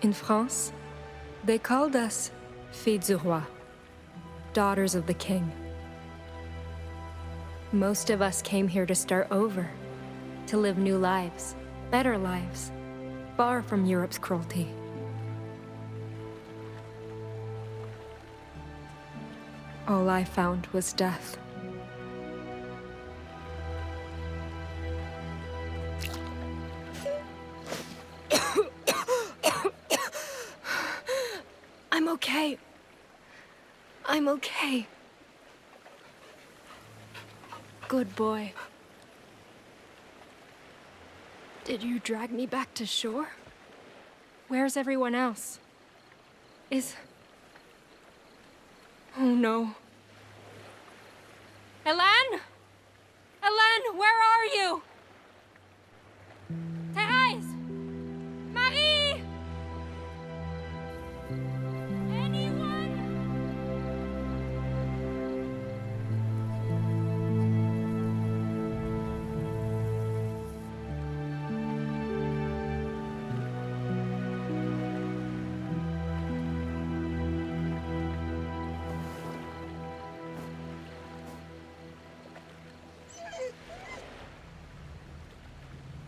In France, they called us Filles du Roi, daughters of the king. Most of us came here to start over, to live new lives, better lives, far from Europe's cruelty. All I found was death. I'm okay. I'm okay. Good boy. Did you drag me back to shore? Where's everyone else? Oh no. Hélène? Hélène, where are you? Thérèse! Marie! Anyone?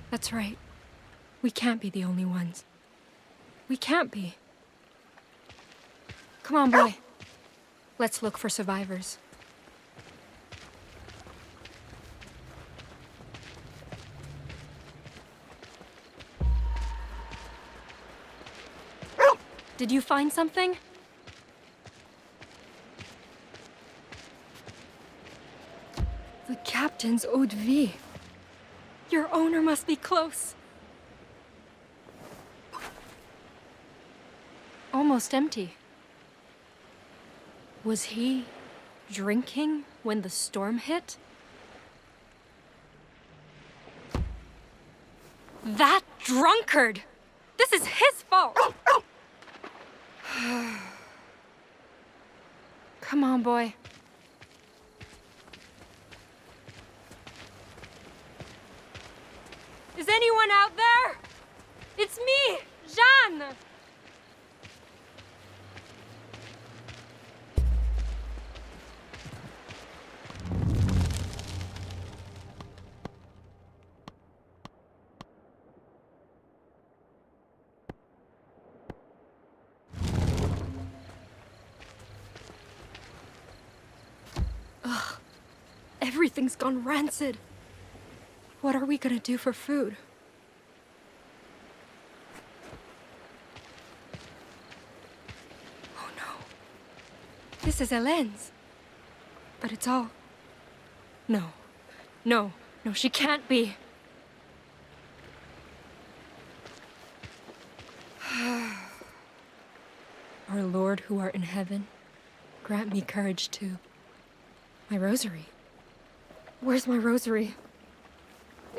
That's right. We can't be the only ones. We can't be. Come on, boy. Let's look for survivors. Did you find something? The captain's eau de vie. Your owner must be close. Almost empty. Was he drinking when the storm hit? That drunkard! This is his fault! Come on, boy. Is anyone out there? It's me, Jeanne! Ugh, everything's gone rancid. What are we gonna do for food? Oh no. This is Hélène's. But it's all... No. No, she can't be. Our Lord who art in heaven, grant me courage too. My rosary. Where's my rosary?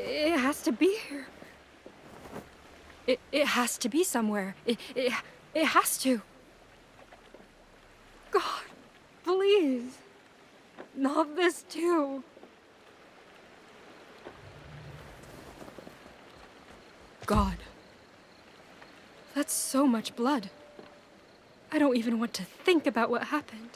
It has to be here. It has to be somewhere. It has to. God, please. Not this too. God. That's so much blood. I don't even want to think about what happened.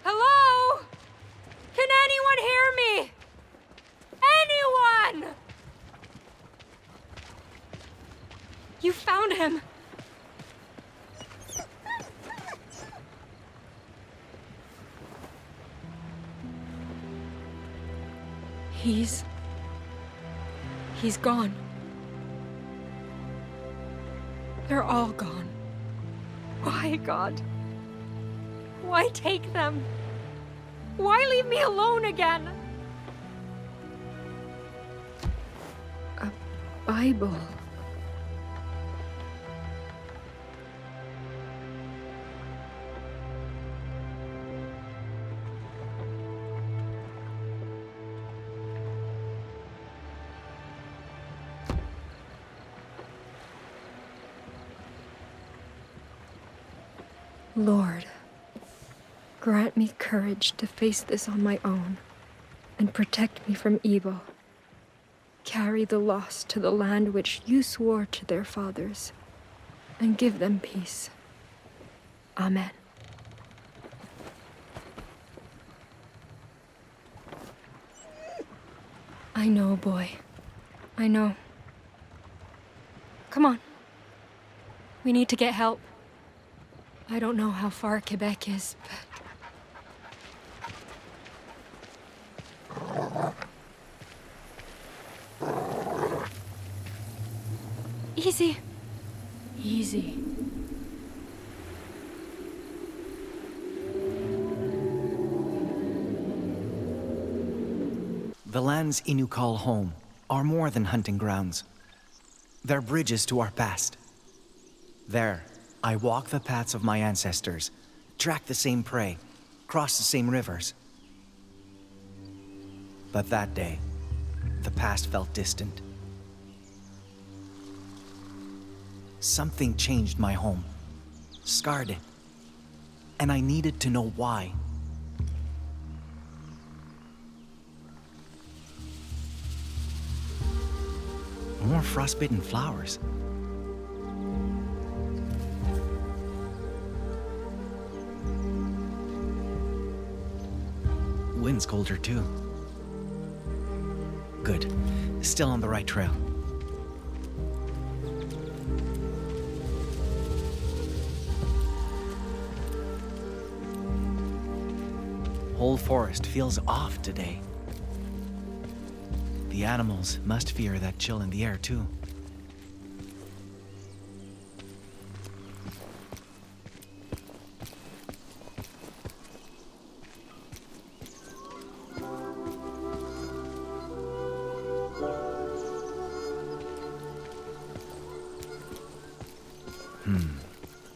Hello? Can anyone hear me? Anyone? You found him. He's gone. They're all gone. Why, God? Why take them? Why leave me alone again? A Bible. Lord, grant me courage to face this on my own and protect me from evil. Carry the lost to the land which you swore to their fathers, and give them peace. Amen. I know, boy. I know. Come on. We need to get help. I don't know how far Quebec is, but... Easy. Easy. The lands Innu call home are more than hunting grounds. They're bridges to our past. There, I walk the paths of my ancestors, track the same prey, cross the same rivers. But that day, the past felt distant. Something changed my home, scarred it, and I needed to know why. More frostbitten flowers. Wind's colder too. Good. Still on the right trail. Whole forest feels off today. The animals must fear that chill in the air too.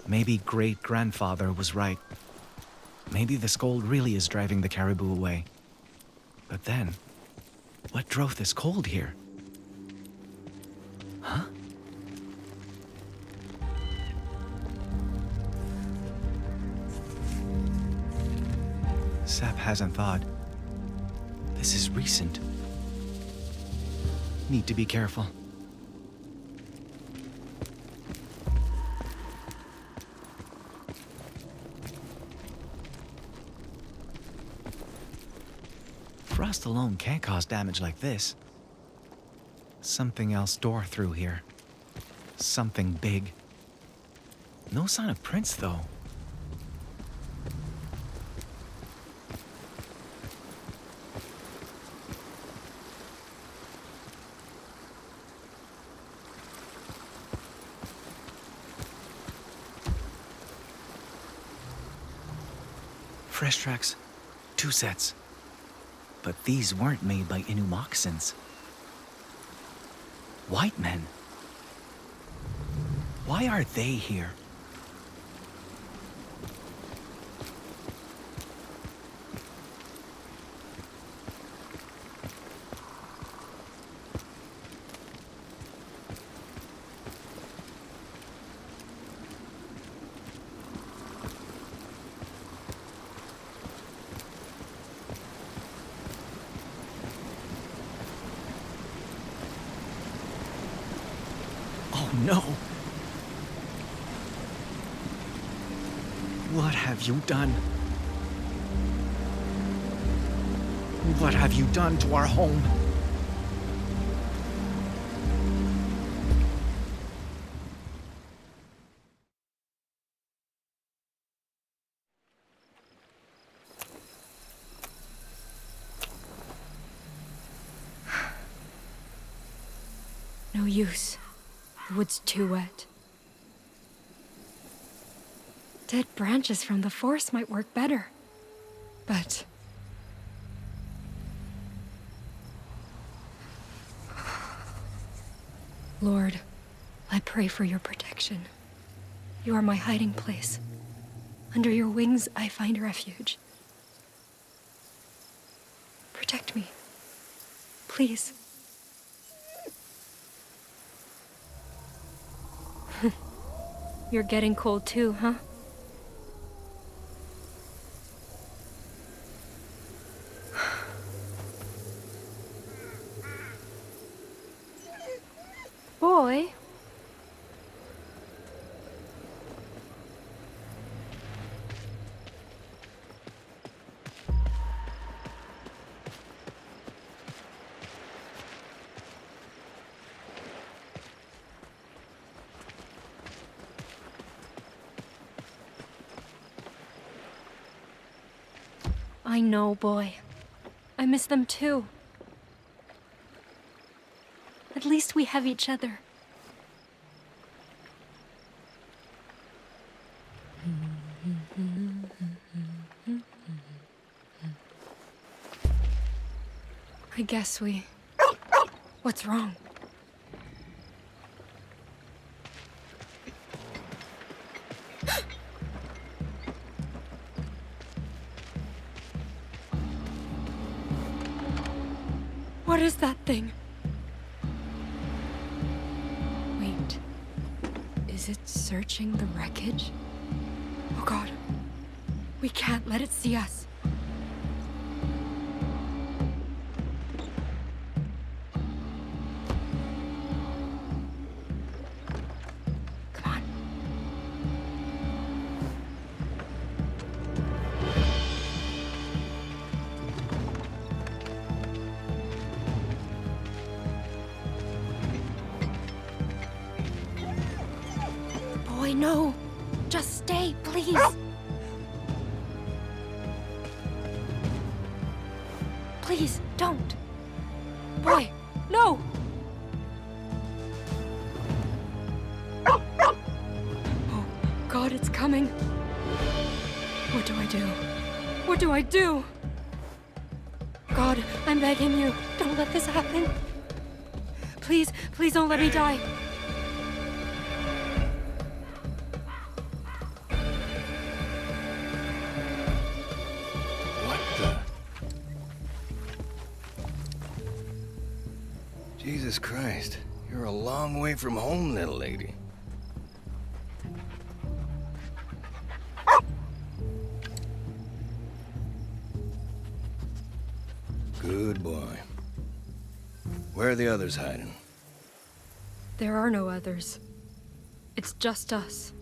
Maybe great-grandfather was right. Maybe the scold really is driving the caribou away. But then, what drove this cold here? Huh? Sap hasn't thawed. This is recent. Need to be careful. Frost alone can't cause damage like this. Something else tore through here. Something big. No sign of prints, though. Fresh tracks. 2 sets. But these weren't made by Innu moccasins. White men. Why are they here? Oh no! What have you done? What have you done to our home? No use. The wood's too wet. Dead branches from the forest might work better. But... Lord, I pray for your protection. You are my hiding place. Under your wings, I find refuge. Protect me. Please. You're getting cold too, huh? boy. I know, boy. I miss them too. At least we have each other. I guess we... What's wrong? What is that thing? Wait. Is it searching the wreckage? Oh god. We can't let it see us. Come on. Boy, no. Just stay, please. Please, don't. Boy, no! Oh, God, it's coming. What do I do? What do I do? God, I'm begging you, don't let this happen. Please, please don't let me die. Jesus Christ, you're a long way from home, little lady. Good boy. Where are the others hiding? There are no others. It's just us.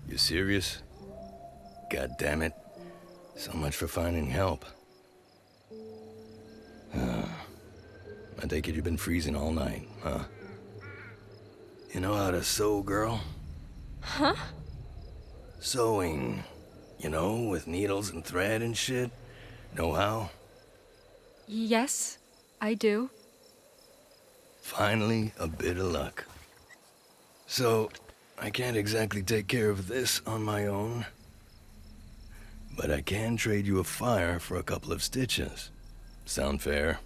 You serious? God damn it. So much for finding help. I take it you've been freezing all night, huh? You know how to sew, girl? Huh? Sewing. You know, with needles and thread and shit. Know how? Yes, I do. Finally, a bit of luck. So, I can't exactly take care of this on my own. But I can trade you a fire for a couple of stitches. Sound fair?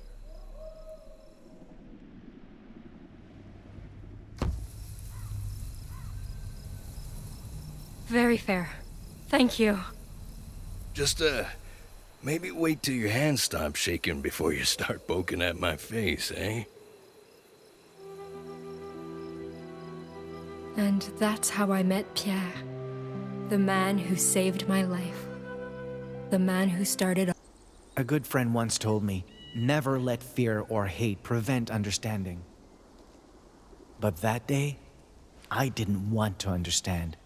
Very fair. Thank you. Just, maybe wait till your hands stop shaking before you start poking at my face, eh? And that's how I met Pierre. The man who saved my life. The man who started... A good friend once told me, never let fear or hate prevent understanding. But that day, I didn't want to understand.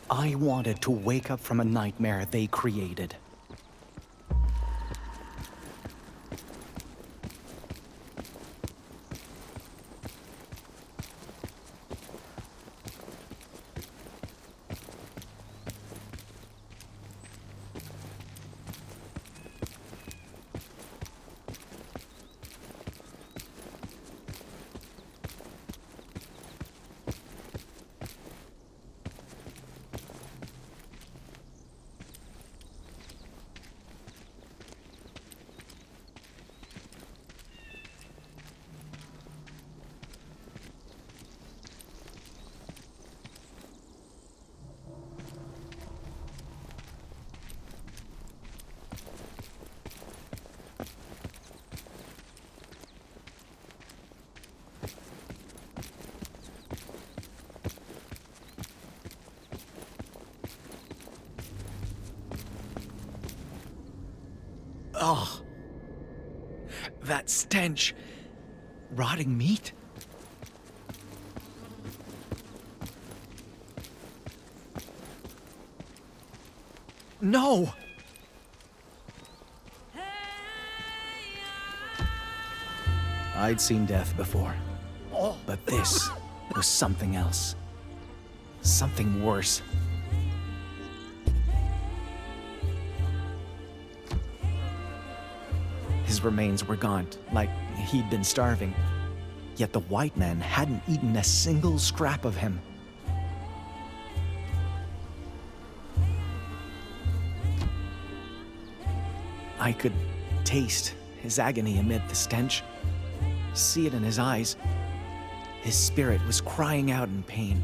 I wanted to wake up from a nightmare they created. That stench. Rotting meat? No! I'd seen death before, but this was something else. Something worse. His remains were gaunt, like he'd been starving. Yet the white man hadn't eaten a single scrap of him. I could taste his agony amid the stench, see it in his eyes. His spirit was crying out in pain,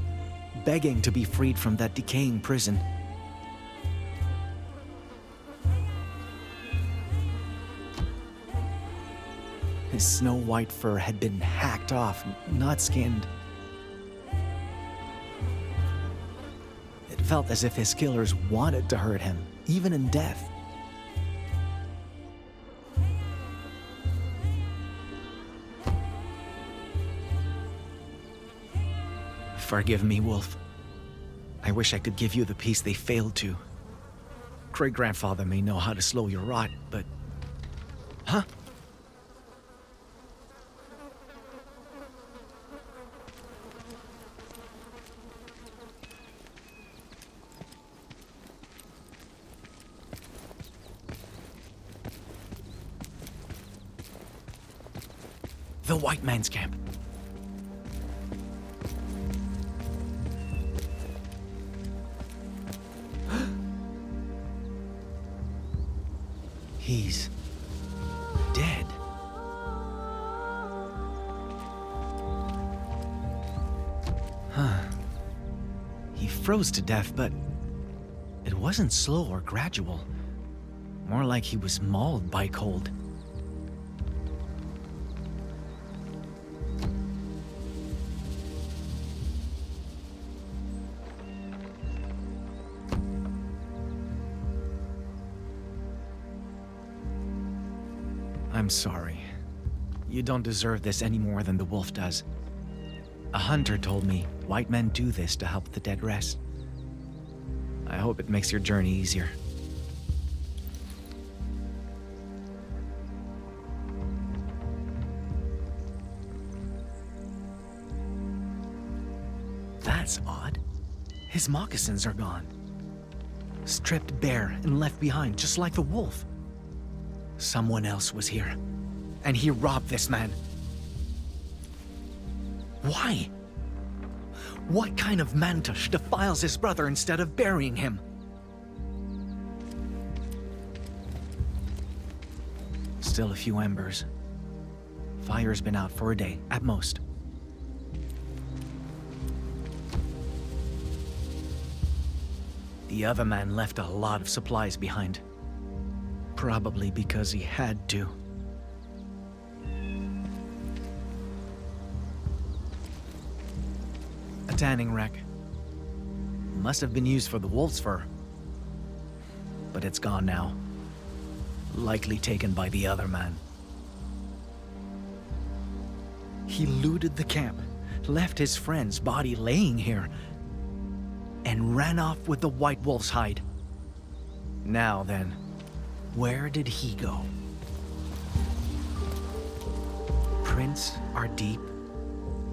begging to be freed from that decaying prison. His snow-white fur had been hacked off, not skinned. It felt as if his killers wanted to hurt him, even in death. Forgive me, Wolf. I wish I could give you the peace they failed to. Great-grandfather may know how to slow your rot, but... Huh? The white man's camp. He's dead. Huh. He froze to death, but it wasn't slow or gradual. More like he was mauled by cold. I'm sorry. You don't deserve this any more than the wolf does. A hunter told me white men do this to help the dead rest. I hope it makes your journey easier. That's odd. His moccasins are gone. Stripped bare and left behind, just like the wolf. Someone else was here, and he robbed this man. Why? What kind of mantush defiles his brother instead of burying him? Still a few embers. Fire's been out for a day, at most. The other man left a lot of supplies behind. Probably because he had to. A tanning rack. Must have been used for the wolf's fur. But it's gone now. Likely taken by the other man. He looted the camp, left his friend's body laying here, and ran off with the white wolf's hide. Now then, where did he go? Prints are deep,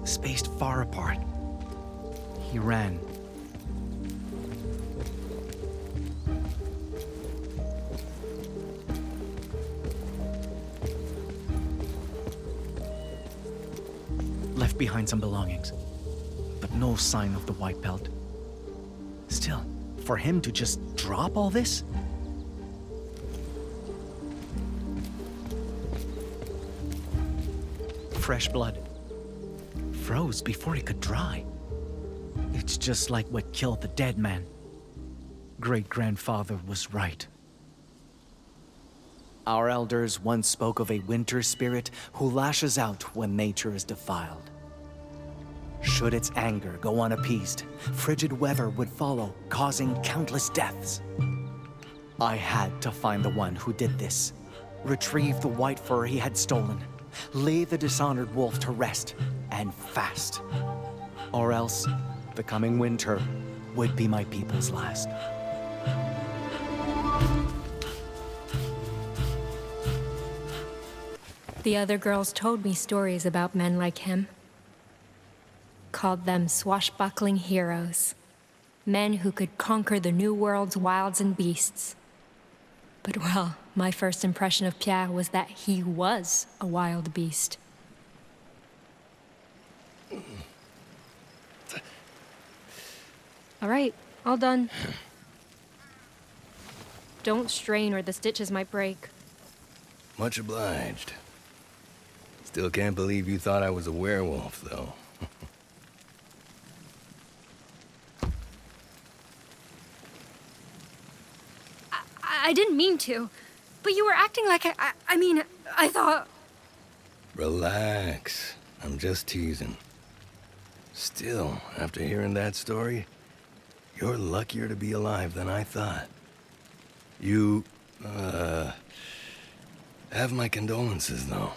spaced far apart. He ran. Left behind some belongings, but no sign of the white pelt. Still, for him to just drop all this? Fresh blood. Froze before it could dry. It's just like what killed the dead man. Great-grandfather was right. Our elders once spoke of a winter spirit who lashes out when nature is defiled. Should its anger go unappeased, frigid weather would follow, causing countless deaths. I had to find the one who did this, retrieve the white fur he had stolen, lay the dishonored wolf to rest, and fast. Or else, the coming winter would be my people's last. The other girls told me stories about men like him. Called them swashbuckling heroes. Men who could conquer the New World's wilds and beasts. But well, my first impression of Pierre was that he was a wild beast. All right, all done. Don't strain or the stitches might break. Much obliged. Still can't believe you thought I was a werewolf, though. I didn't mean to, but you were acting like I thought... Relax. I'm just teasing. Still, after hearing that story, you're luckier to be alive than I thought. You, have my condolences, though.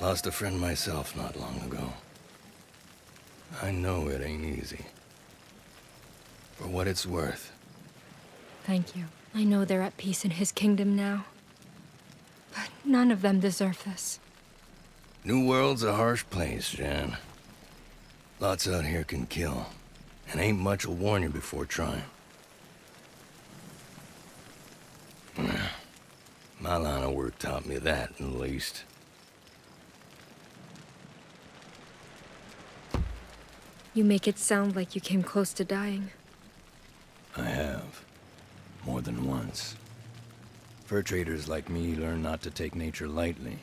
Lost a friend myself not long ago. I know it ain't easy. For what it's worth. Thank you. I know they're at peace in his kingdom now. But none of them deserve this. New World's a harsh place, Jan. Lots out here can kill. And ain't much will warn you before trying. My line of work taught me that, at least. You make it sound like you came close to dying. I have. More than once. Fur traders like me learn not to take nature lightly,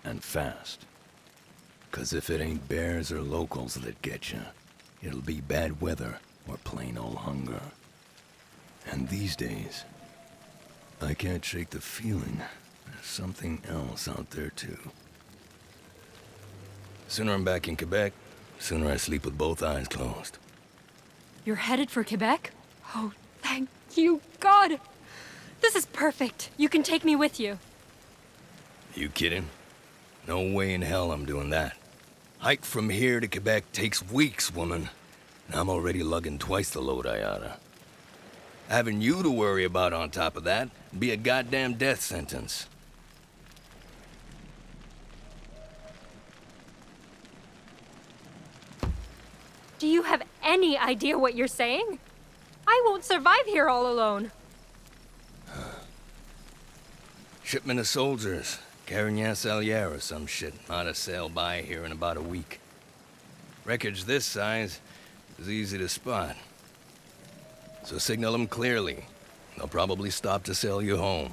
and fast. 'Cause if it ain't bears or locals that get you, it'll be bad weather or plain old hunger. And these days, I can't shake the feeling there's something else out there too. Sooner I'm back in Quebec, sooner I sleep with both eyes closed. You're headed for Quebec? Oh, thank you, God! This is perfect. You can take me with you. You kidding? No way in hell I'm doing that. Hike from here to Quebec takes weeks, woman. And I'm already lugging twice the load I oughta. Having you to worry about on top of that would be a goddamn death sentence. Do you have any idea what you're saying? I won't survive here all alone. Shipment of soldiers, Carignan-Salier or some shit, ought to sail by here in about a week. Wreckage this size is easy to spot. So signal them clearly. They'll probably stop to sail you home.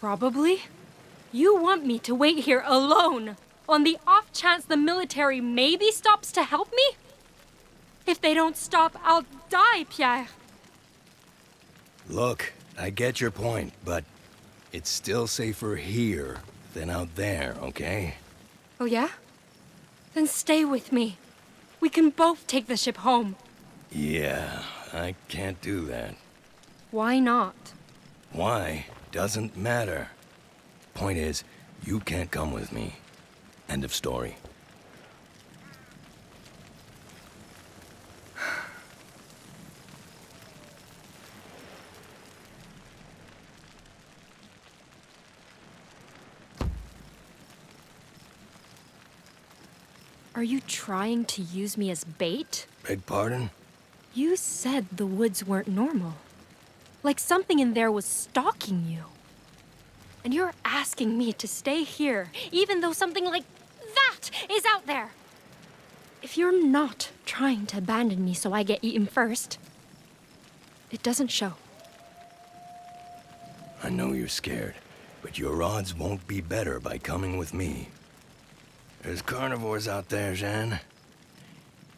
Probably? You want me to wait here alone, on the off chance the military maybe stops to help me? If they don't stop, I'll die, Pierre. Look, I get your point, but it's still safer here than out there, okay? Oh yeah? Then stay with me. We can both take the ship home. Yeah, I can't do that. Why not? Why? Doesn't matter. Point is, you can't come with me. End of story. Are you trying to use me as bait? Beg pardon? You said the woods weren't normal. Like something in there was stalking you. And you're asking me to stay here, even though something like that is out there. If you're not trying to abandon me so I get eaten first, it doesn't show. I know you're scared, but your odds won't be better by coming with me. There's carnivores out there, Jeanne.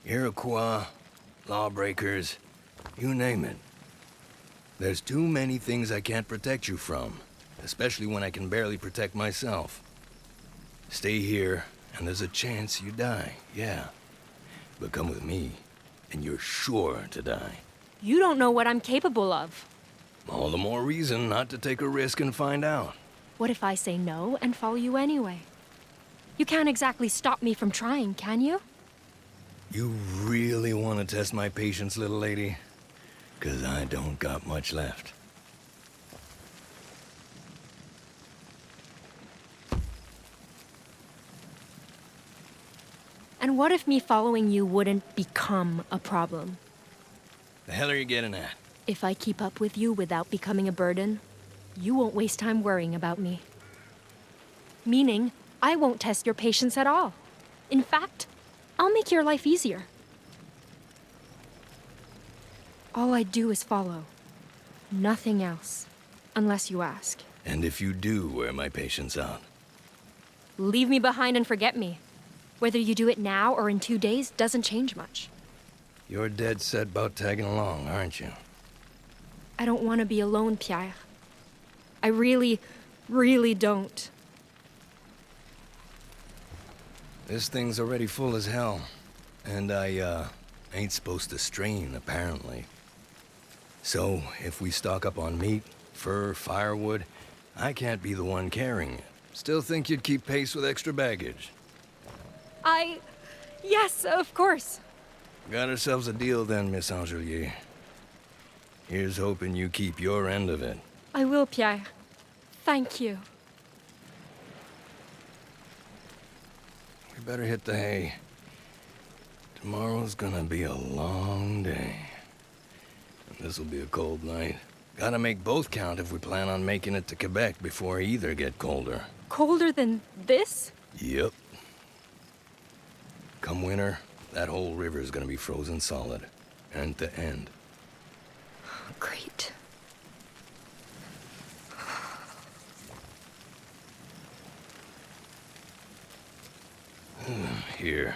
Iroquois, lawbreakers, you name it. There's too many things I can't protect you from, especially when I can barely protect myself. Stay here, and there's a chance you die, yeah. But come with me, and you're sure to die. You don't know what I'm capable of. All the more reason not to take a risk and find out. What if I say no and follow you anyway? You can't exactly stop me from trying, can you? You really want to test my patience, little lady? 'Cause I don't got much left. And what if me following you wouldn't become a problem? The hell are you getting at? If I keep up with you without becoming a burden, you won't waste time worrying about me. Meaning, I won't test your patience at all. In fact, I'll make your life easier. All I do is follow. Nothing else. Unless you ask. And if you do wear my patience out? Leave me behind and forget me. Whether you do it now or in 2 days doesn't change much. You're dead set about tagging along, aren't you? I don't want to be alone, Pierre. I really, really don't. This thing's already full as hell. And I, ain't supposed to strain, apparently. So, if we stock up on meat, fur, firewood, I can't be the one carrying it. Still think you'd keep pace with extra baggage? Yes, of course. Got ourselves a deal then, Miss Angelier. Here's hoping you keep your end of it. I will, Pierre. Thank you. We better hit the hay. Tomorrow's gonna be a long day. And this'll be a cold night. Gotta make both count if we plan on making it to Quebec before either get colder. Colder than this? Yep. Come winter, that whole river's gonna be frozen solid. End to end. Great. Here.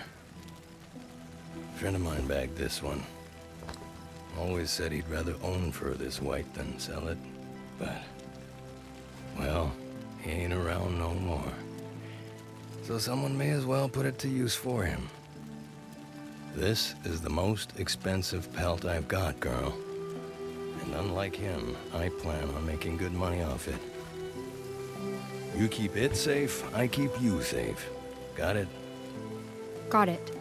Friend of mine bagged this one. Always said he'd rather own fur this white than sell it. But, well, he ain't around no more. So someone may as well put it to use for him. This is the most expensive pelt I've got, girl. And unlike him, I plan on making good money off it. You keep it safe, I keep you safe. Got it? Got it.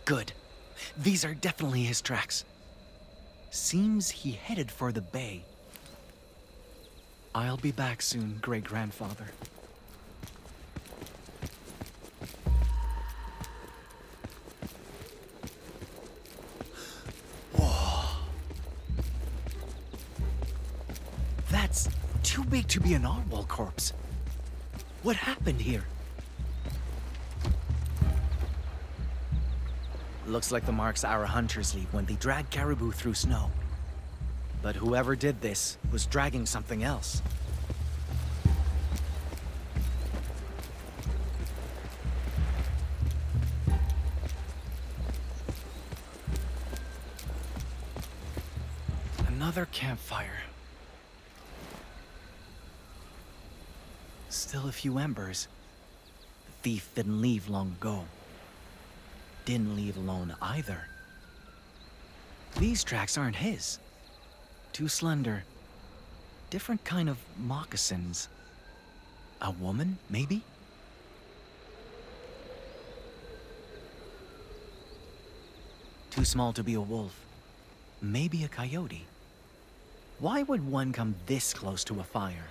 Good. These are definitely his tracks. Seems he headed for the bay. I'll be back soon, great-grandfather. Whoa. That's too big to be an narwhal corpse. What happened here? Looks like the marks our hunters leave when they drag caribou through snow. But whoever did this was dragging something else. Another campfire. Still a few embers. The thief didn't leave long ago. Didn't leave alone either. These tracks aren't his. Too slender. Different kind of moccasins. A woman, maybe? Too small to be a wolf. Maybe a coyote. Why would one come this close to a fire?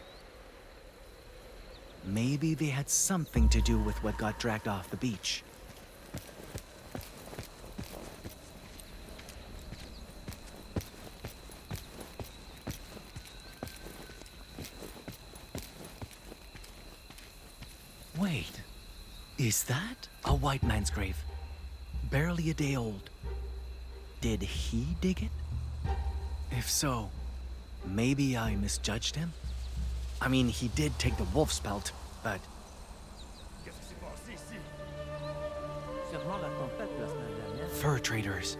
Maybe they had something to do with what got dragged off the beach. Wait, is that a white man's grave? Barely a day old. Did he dig it? If so, Maybe I misjudged him? I mean, he did take the wolf's pelt, but... Fur traders.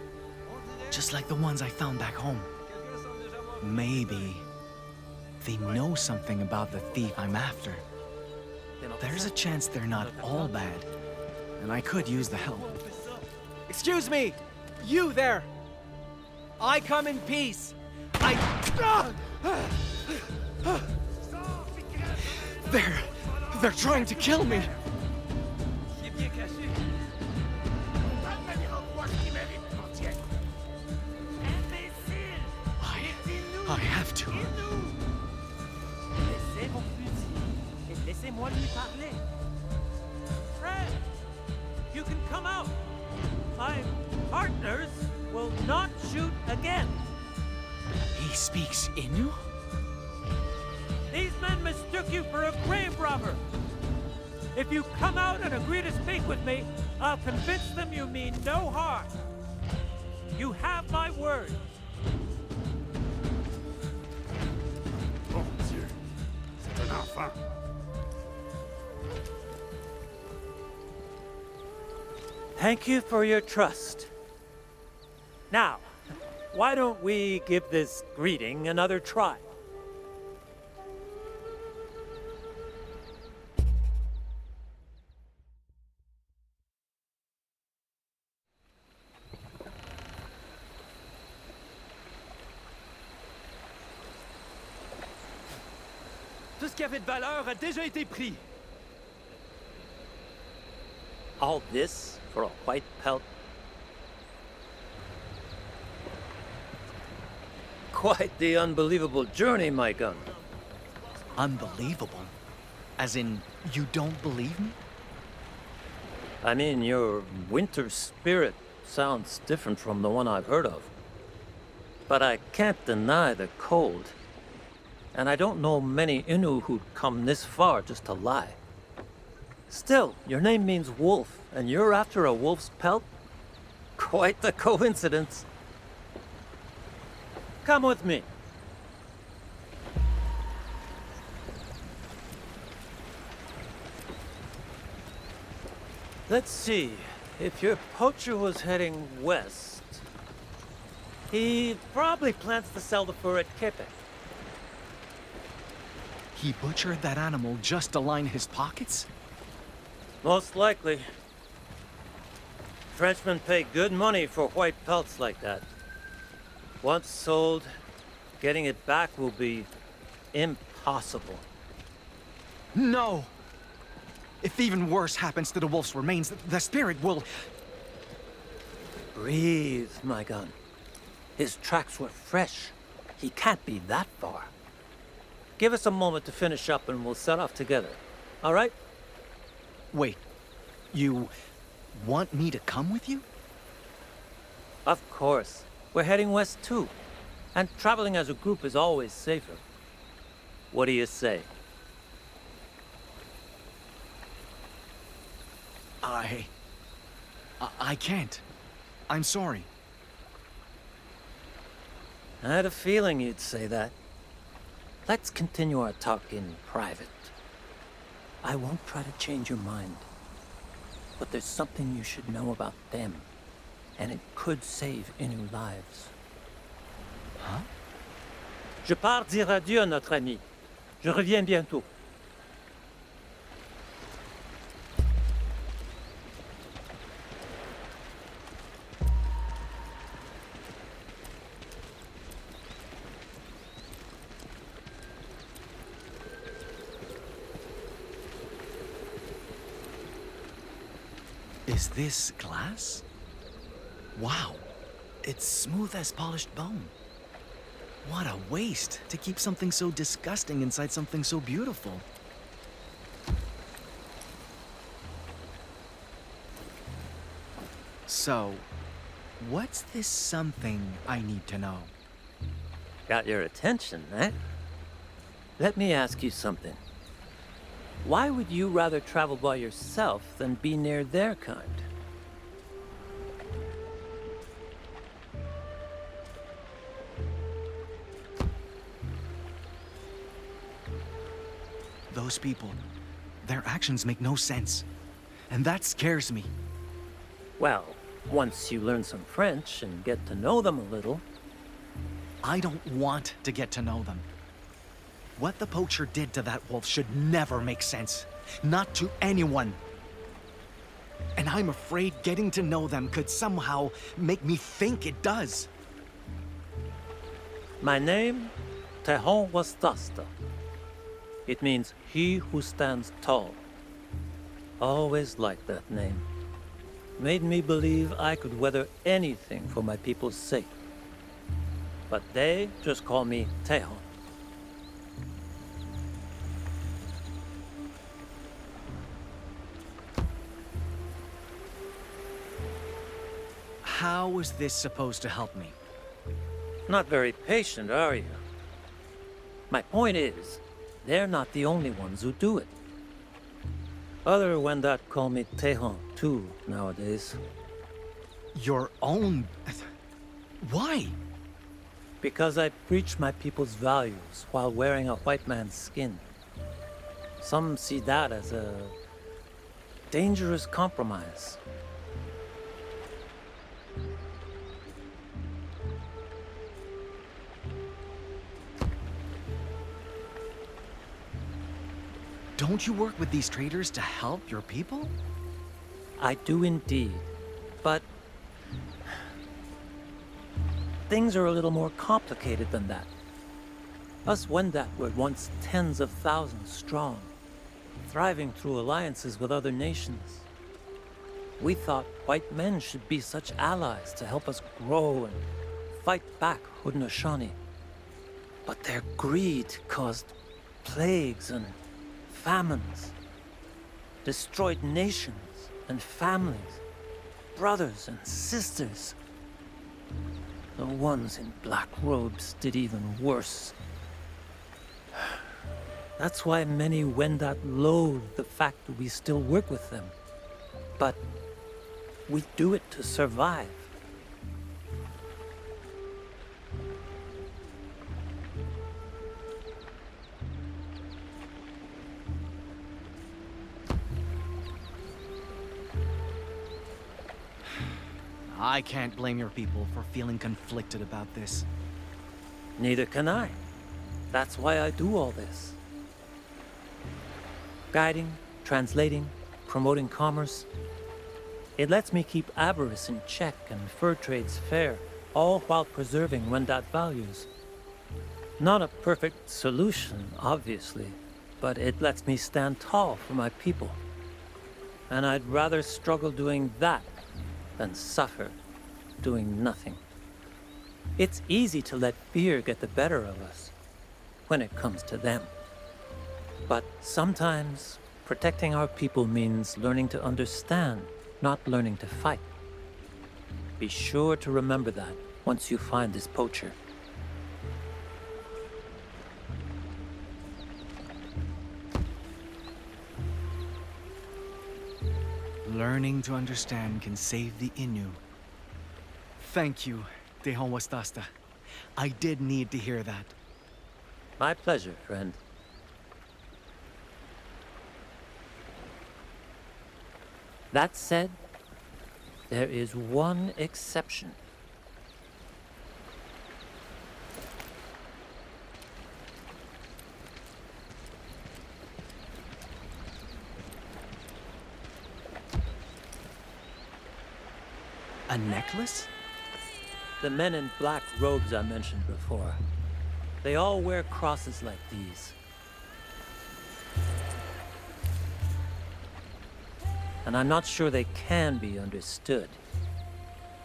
Just like the ones I found back home. Maybe... they know something about the thief I'm after. There's a chance they're not all bad, and I could use the help. Excuse me! You there! I come in peace! They're trying to kill me! I have to. Laissez mon fusil et laissez-moi lui parler. Fred, you can come out. My partners will not shoot again. He speaks Innu? These men mistook you for a grave robber. If you come out and agree to speak with me, I'll convince them you mean no harm. You have my word. Mon Dieu, c'est un enfant. Thank you for your trust. Now, why don't we give this greeting another try? Tout ce qui avait de valeur a déjà été pris. All this for a white pelt? Quite the unbelievable journey, my gun. Unbelievable? As in, you don't believe me? I mean, your winter spirit sounds different from the one I've heard of. But I can't deny the cold. And I don't know many Innu who'd come this far just to lie. Still, your name means wolf, and you're after a wolf's pelt? Quite the coincidence. Come with me. Let's see. If your poacher was heading west, he probably plans to sell the fur at Quebec. He butchered that animal just to line his pockets? Most likely. Frenchmen pay good money for white pelts like that. Once sold, getting it back will be impossible. No! If even worse happens to the wolf's remains, the spirit will... Breathe, my gun. His tracks were fresh. He can't be that far. Give us a moment to finish up and we'll set off together. All right? Wait, you want me to come with you? Of course. We're heading west too. And traveling as a group is always safer. What do you say? I can't. I'm sorry. I had a feeling you'd say that. Let's continue our talk in private. I won't try to change your mind. But there's something you should know about them. And it could save Innu lives. Huh? Je pars dire adieu à notre ami. Je reviens bientôt. Is this glass? Wow, it's smooth as polished bone. What a waste to keep something so disgusting inside something so beautiful. So, what's this something I need to know? Got your attention, eh? Let me ask you something. Why would you rather travel by yourself than be near their kind? Those people, their actions make no sense. And that scares me. Well, once you learn some French and get to know them a little. I don't want to get to know them. What the poacher did to that wolf should never make sense. Not to anyone. And I'm afraid getting to know them could somehow make me think it does. My name, Tehon Wastasta. It means he who stands tall. Always liked that name. Made me believe I could weather anything for my people's sake. But they just call me Tehon. How is this supposed to help me? Not very patient, are you? My point is, they're not the only ones who do it. Other Wendat call me Tehon, too, nowadays. Your own... Why? Because I preach my people's values while wearing a white man's skin. Some see that as a dangerous compromise. Don't you work with these traders to help your people? I do indeed, but things are a little more complicated than that. Us Wendat were once tens of thousands strong, thriving through alliances with other nations. We thought white men should be such allies to help us grow and fight back Haudenosaunee. But their greed caused plagues and famines, destroyed nations and families, brothers and sisters. The ones in black robes did even worse. That's why many Wendat loathe the fact that we still work with them. But we do it to survive. I can't blame your people for feeling conflicted about this. Neither can I. That's why I do all this. Guiding, translating, promoting commerce. It lets me keep avarice in check and fur trades fair, all while preserving Wendat values. Not a perfect solution, obviously, but it lets me stand tall for my people. And I'd rather struggle doing that than suffer doing nothing. It's easy to let fear get the better of us when it comes to them. But sometimes protecting our people means learning to understand, not learning to fight. Be sure to remember that once you find this poacher. Learning to understand can save the Innu. Thank you, Tehon Wastasta. I did need to hear that. My pleasure, friend. That said, there is one exception. A necklace? The men in black robes I mentioned before. They all wear crosses like these. And I'm not sure they can be understood.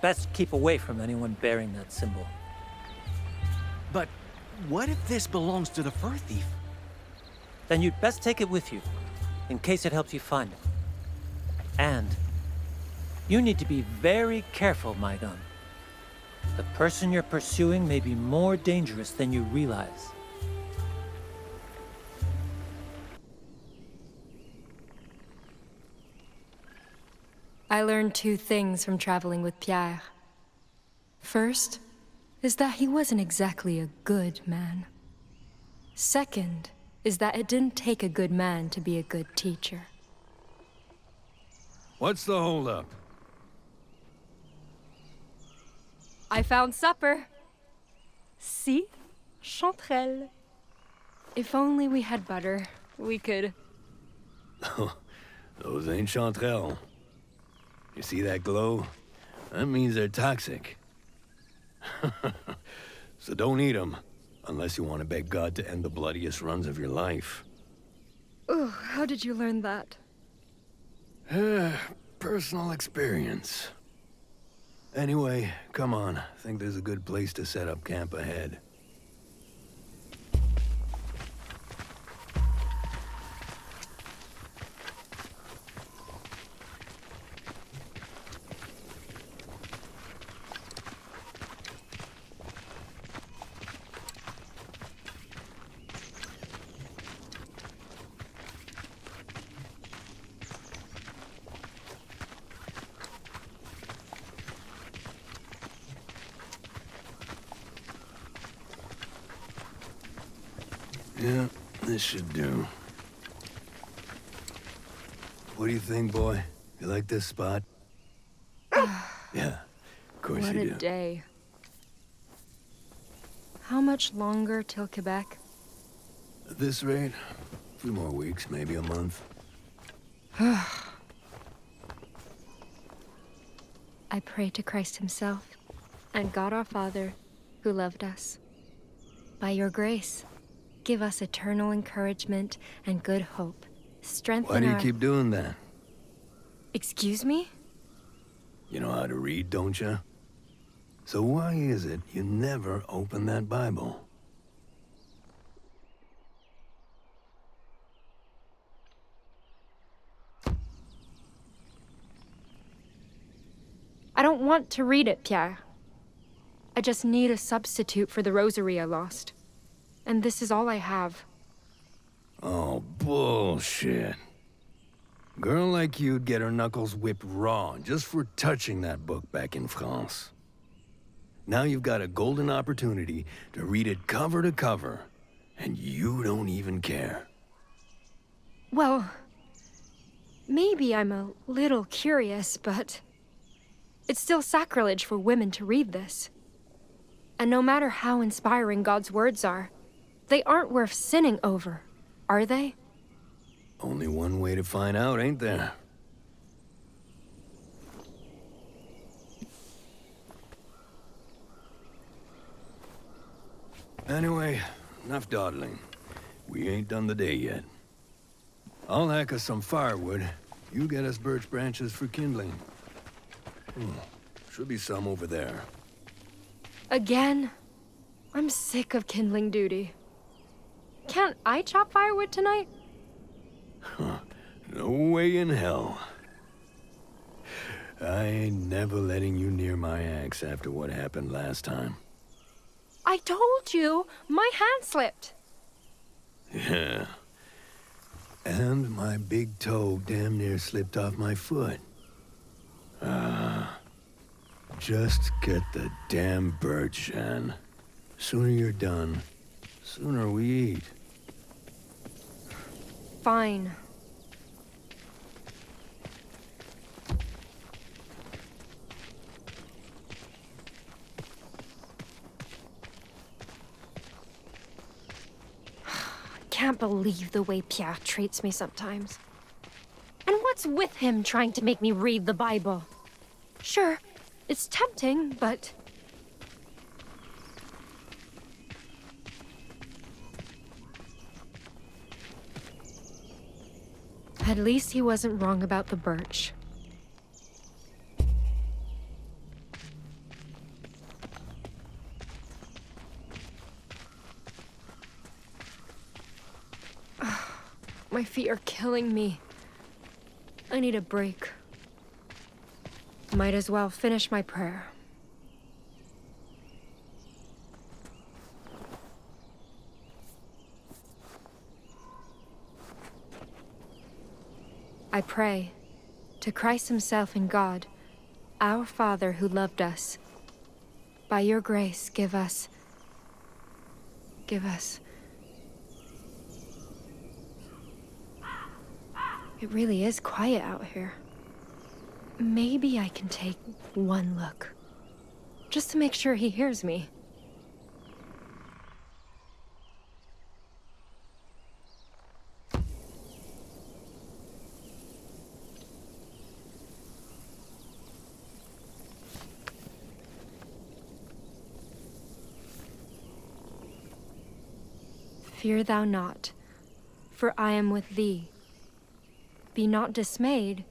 Best keep away from anyone bearing that symbol. But what if this belongs to the fur thief? Then you'd best take it with you, in case it helps you find it. And you need to be very careful, my gun. The person you're pursuing may be more dangerous than you realize. I learned two things from traveling with Pierre. First is that he wasn't exactly a good man. Second is that it didn't take a good man to be a good teacher. What's the holdup? I found supper. See? Chanterelle. If only we had butter, we could... Those ain't chanterelle. You see that glow? That means they're toxic. So don't eat them, unless you want to beg God to end the bloodiest runs of your life. Oh, how did you learn that? Personal experience. Anyway, come on. I think there's a good place to set up camp ahead. Yeah, this should do. What do you think, boy? You like this spot? Yeah, of course What you a do. day. How much longer till Quebec? At this rate, a few more weeks, maybe a month. I pray to Christ himself and God our Father, who loved us. By your grace, give us eternal encouragement and good hope. Strengthen Why do you our... keep doing that? Excuse me? You know how to read, don't you? So why is it you never open that Bible? I don't want to read it, Pierre. I just need a substitute for the rosary I lost. And this is all I have. Oh, bullshit. Girl like you'd get her knuckles whipped raw just for touching that book back in France. Now you've got a golden opportunity to read it cover to cover, and you don't even care. Well, maybe I'm a little curious, but it's still sacrilege for women to read this. And no matter how inspiring God's words are, they aren't worth sinning over, are they? Only one way to find out, ain't there? Anyway, enough dawdling. We ain't done the day yet. I'll hack us some firewood. You get us birch branches for kindling. Should be some over there. Again? I'm sick of kindling duty. Can't I chop firewood tonight? No way in hell. I ain't never letting you near my axe after what happened last time. I told you! My hand slipped! Yeah. And my big toe damn near slipped off my foot. Just get the damn birch, Anne. Sooner you're done, sooner we eat. Fine. Can't believe the way Pierre treats me sometimes. And what's with him trying to make me read the Bible? Sure, it's tempting, but... At least he wasn't wrong about the birch. My feet are killing me. I need a break. Might as well finish my prayer. I pray to Christ himself and God, our Father who loved us. By your grace, give us It really is quiet out here. Maybe I can take one look. Just to make sure he hears me. Fear thou not, for I am with thee. Be not dismayed,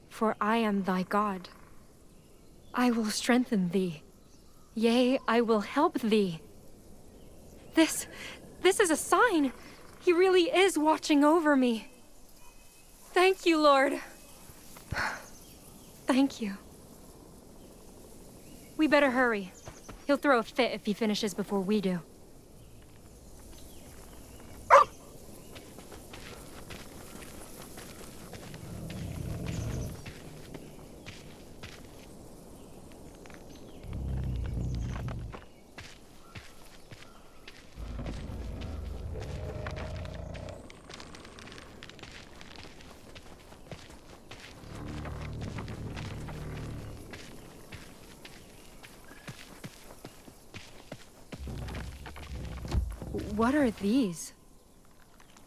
for I am thy God. I will strengthen thee. Yea, I will help thee. This is a sign. He really is watching over me. Thank you, Lord. Thank you. We better hurry. He'll throw a fit if he finishes before we do. What are these?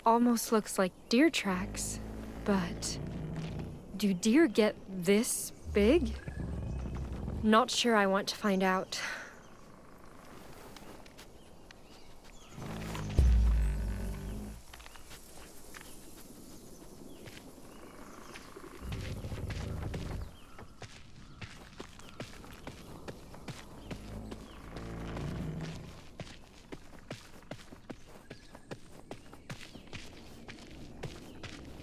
Almost looks like deer tracks, but do deer get this big? Not sure I want to find out.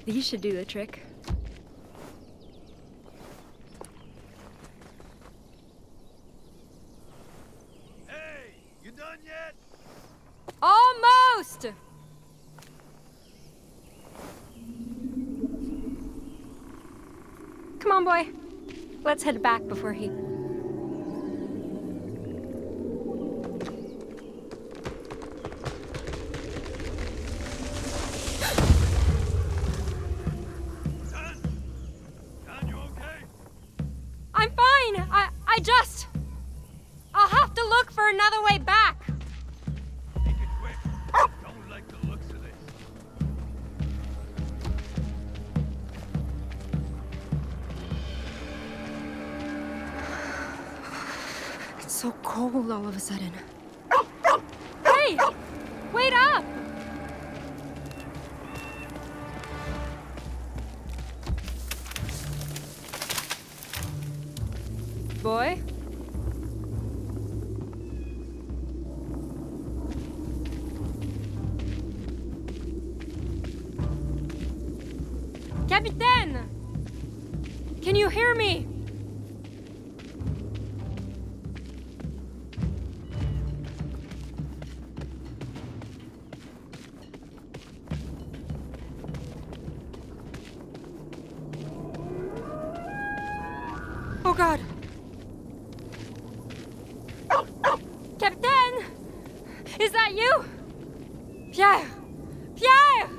These should do the trick. Hey, you done yet? Almost! Come on, boy. Let's head back before he... I'm fine! I'll have to look for another way back! Make it quick. Don't like the looks of this. It's so cold all of a sudden. Hey! Wait up! Boy? Capitaine! Can you hear me? Oh God! Capitaine! Is that you? Pierre! Pierre!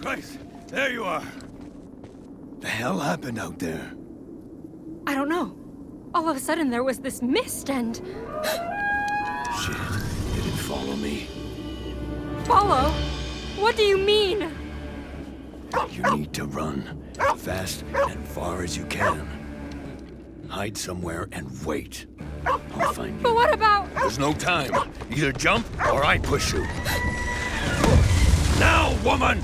Christ, there you are. The hell happened out there? I don't know. All of a sudden there was this mist and... Shit, did it follow me? Follow? What do you mean? You need to run, fast and far as you can. Hide somewhere and wait. I'll find you. But what about... There's no time. Either jump or I push you. Now, woman!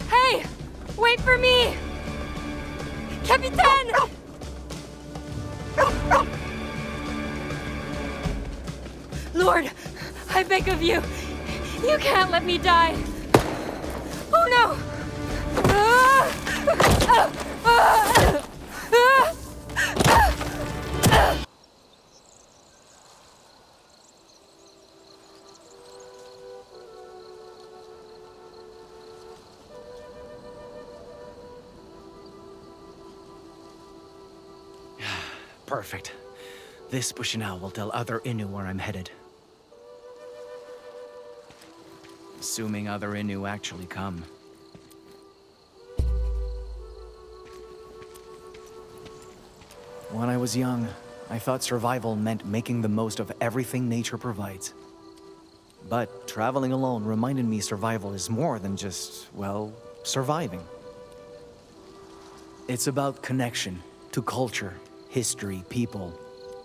Hey! Wait for me! Capitaine! Lord, I beg of you, you can't let me die. Oh no! Perfect. This Bushinao will tell other Innu where I'm headed. Assuming other Innu actually come. When I was young, I thought survival meant making the most of everything nature provides. But traveling alone reminded me survival is more than just, well, surviving. It's about connection to culture, history, people,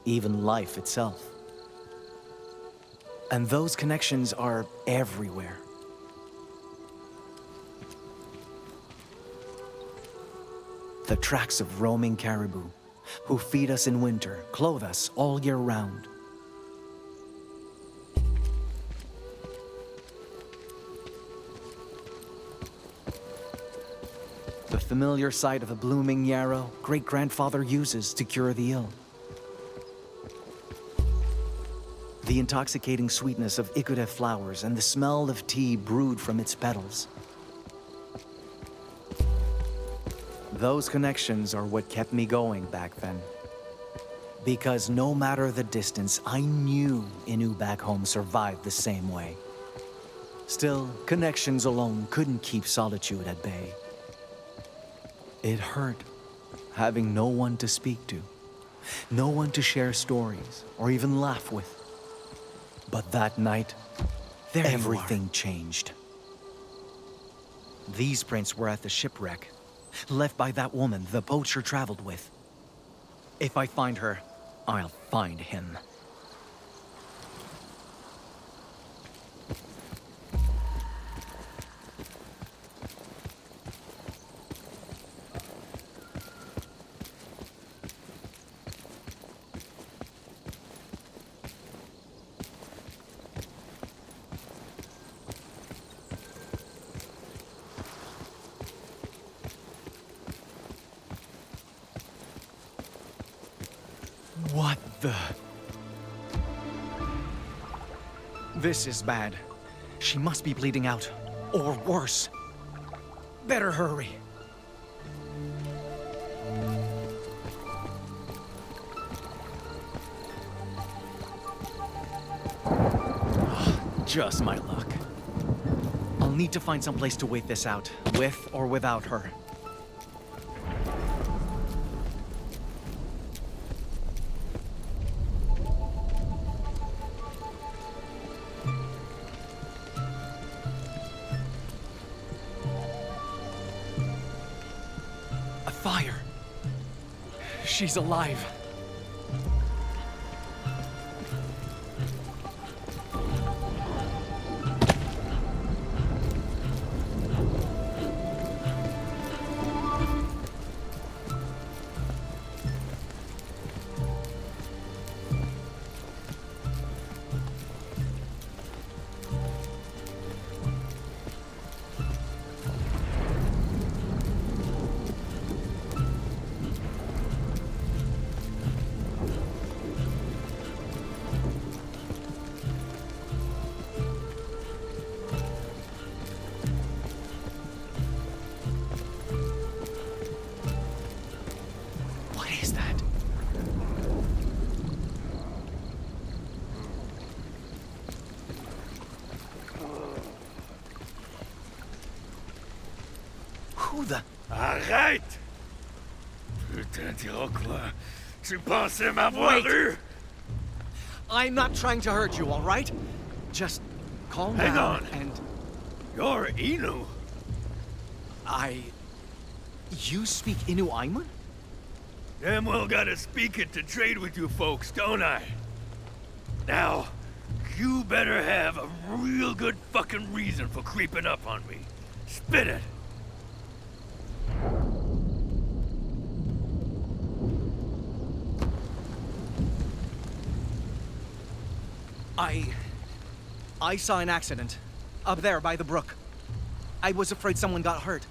even life itself. And those connections are everywhere. The tracks of roaming caribou, who feed us in winter, clothe us all year round. The familiar sight of a blooming yarrow great-grandfather uses to cure the ill. The intoxicating sweetness of ikude flowers and the smell of tea brewed from its petals. Those connections are what kept me going back then. Because no matter the distance, I knew Innu back home survived the same way. Still, connections alone couldn't keep solitude at bay. It hurt, having no one to speak to, no one to share stories or even laugh with. But that night, everything changed. These prints were at the shipwreck, left by that woman the poacher traveled with. If I find her, I'll find him. What the? This is bad. She must be bleeding out. Or worse. Better hurry. Just my luck. I'll need to find some place to wait this out, with or without her. A fire. She's alive. What is that? Who the... Arrête! Putain d'Iroquois, tu pensais m'avoir Wait. eu? I'm not trying to hurt you, all right? Just calm Hang down on. and... You're Inu. You speak Innu Aimun? Damn well gotta speak it to trade with you folks, don't I? Now, you better have a real good fucking reason for creeping up on me. Spit it! I saw an accident. Up there by the brook. I was afraid someone got hurt.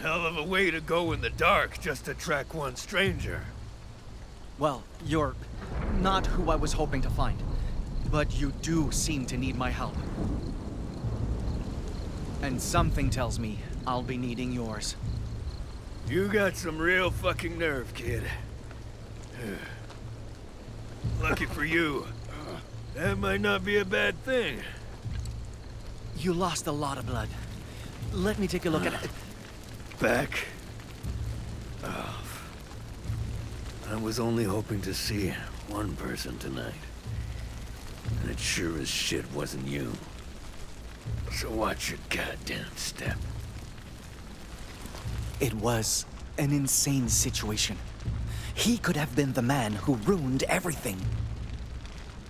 Hell of a way to go in the dark just to track one stranger. Well, you're not who I was hoping to find. But you do seem to need my help. And something tells me I'll be needing yours. You got some real fucking nerve, kid. Lucky for you. That might not be a bad thing. You lost a lot of blood. Let me take a look at it. Back? Oh. I was only hoping to see one person tonight. And it sure as shit wasn't you. So watch your goddamn step. It was an insane situation. He could have been the man who ruined everything.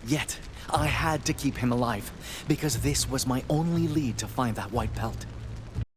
Yet, I had to keep him alive, because this was my only lead to find that white pelt.